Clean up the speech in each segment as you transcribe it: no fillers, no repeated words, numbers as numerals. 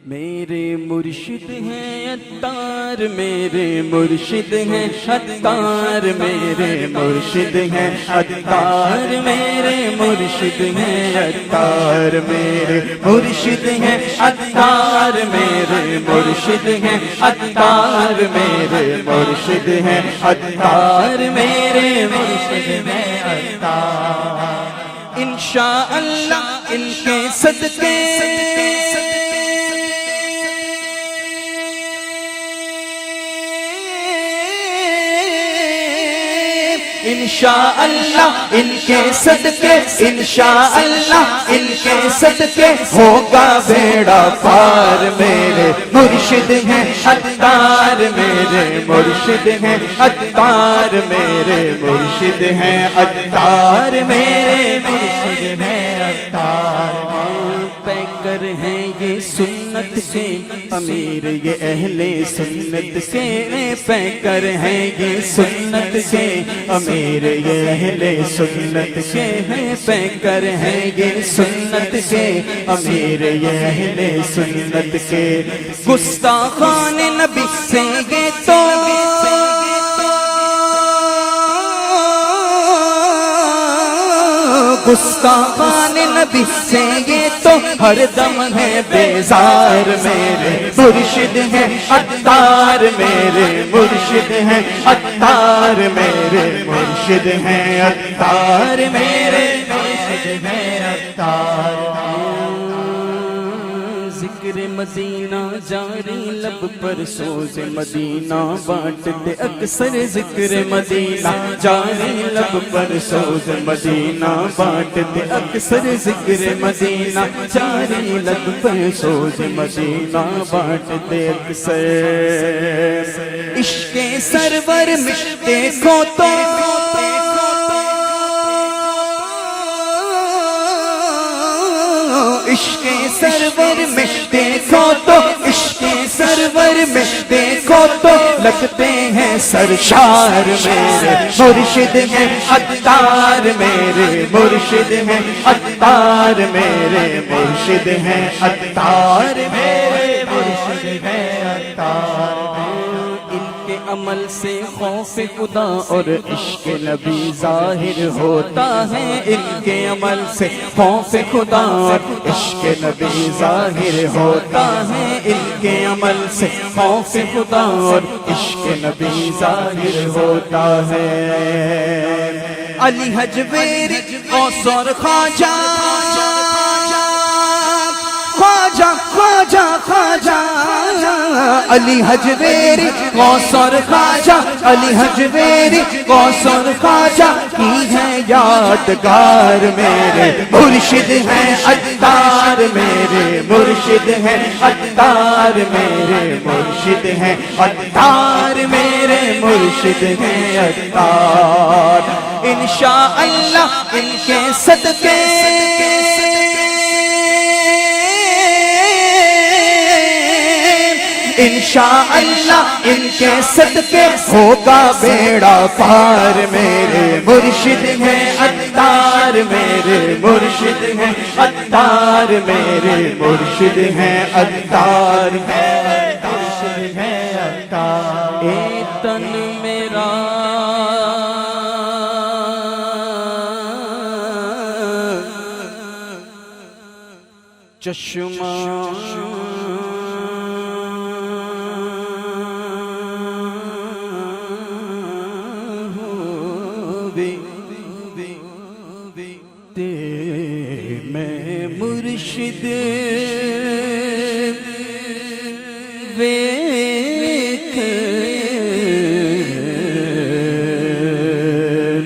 میرے مرشد ہیں عطار، میرے مرشد ہیں عطار، میرے مرشد ہیں عطار، میرے مرشد ہیں عطار، میرے مرشد ہیں عطار، میرے مرشد ہیں عطار، میرے مرشد ہیں عطار، میرے مرشد ہیں عطار۔ انشاءاللہ ان کے صدقے انشاءاللہ ان کے صدقے، انشاءاللہ ان کے صدقے ہوگا بیڑا پار۔ میرے مرشد ہیں عطار، میرے مرشد ہیں عطار، میرے مرشد ہیں عطار، میرے مرشد ہیں عطار۔ پیکر ہیں یہ سنت کے امیر، یہ اہل سنت کے پیکر ہیں یہ سنت کے امیر، یہ اہل سنت کے ہیں پیکر ہیں یہ سنت کے امیر، یہ اہل سنت کے۔ گستاخان نبی سے یہ تو گستاخان نبی سے یہ تو ہر دم ہے بیزار۔ میرے مرشد ہیں عطار، میرے مرشد ہیں عطار، میرے مرشد ہیں عطار، میرے مرشد ہیں عطار۔ ذکر مدینہ جاری لب پر سوز مدینہ بانٹتے اکثر، ذکر مدینہ جاری لب پر سوز مدینہ بانٹتے اکثر، ذکر مدینہ جاری لب پر سوز مدینہ بانٹتے اکثر۔ عشق سرور مشتے کو تو عشق سرور مشتے کو تو عشق سرور مشتے کو تو لگتے ہیں سرشار۔ میرے مرشد ہیں عطار، میرے مرشد ہیں عطار، میرے مرشد ہیں عطار، میرے مرشد ہیں عطار۔ عمل سے خوف خدا اور عشق نبی ظاہر ہوتا ہے، ان کے عمل سے خوف خدا اور عشق نبی ظاہر ہوتا ہے، ان کے عمل سے خوف خدا اور عشق نبی ظاہر ہوتا ہے۔ علی حجویری غوث اور خواجہ خواجہ خواجہ خواجہ علی حجویری غوث اور خواجہ، علی حجویری غوث اور خواجہ کی ہے یادگار۔ میرے مرشد ہیں عطار، میرے مرشد ہیں عطار، میرے مرشد ہیں عطار، میرے مرشد ہیں عطار۔ انشاءاللہ ان کے صدقے انشاءاللہ ان کے صدقے ہوگا بیڑا پار۔ میرے مرشد ہیں عطار، میرے مرشد ہیں عطار، میرے مرشد ہیں عطار، میرے مرشد ہیں عطار۔ اے تن میرا چشمہ میں مرشد ویکھ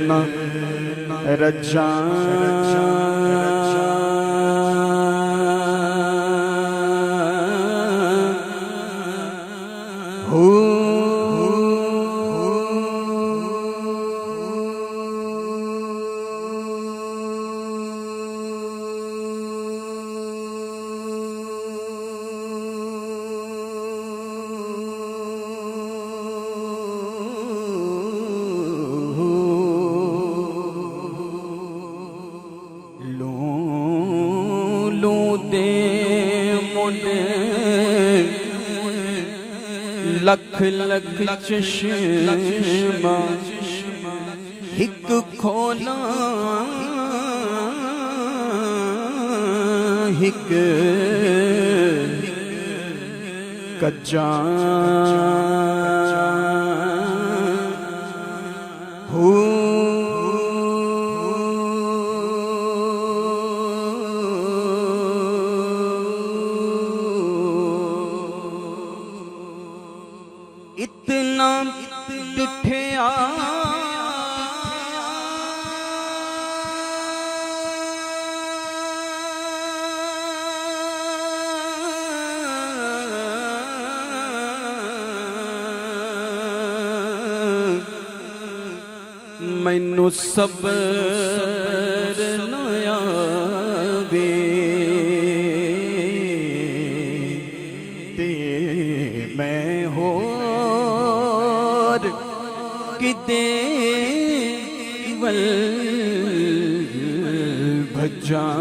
نہ رجاں لکھ لکھ چشمہ ایک کھولا ایک کچا اتنا ڈٹھیا مینوں صبر نہ آوے تے میں ہور کتے ول بھجاں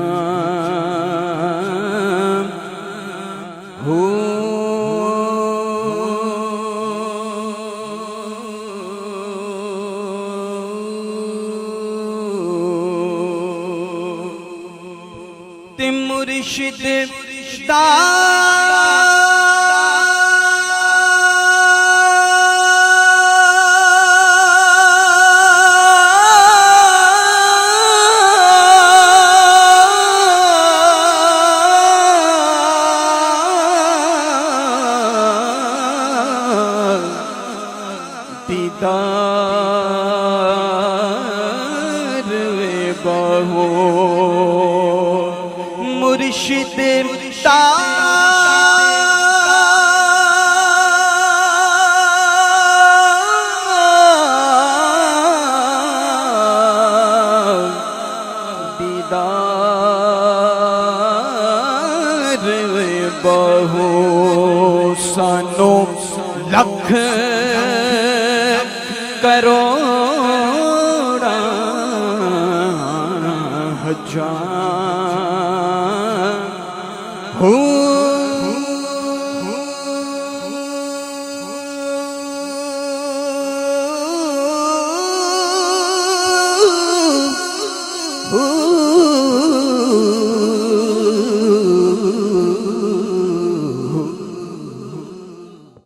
تے مرشد دا دیدار وے بہو مرشد دیدار وے بہو سانو لکھ کروڑا ہزار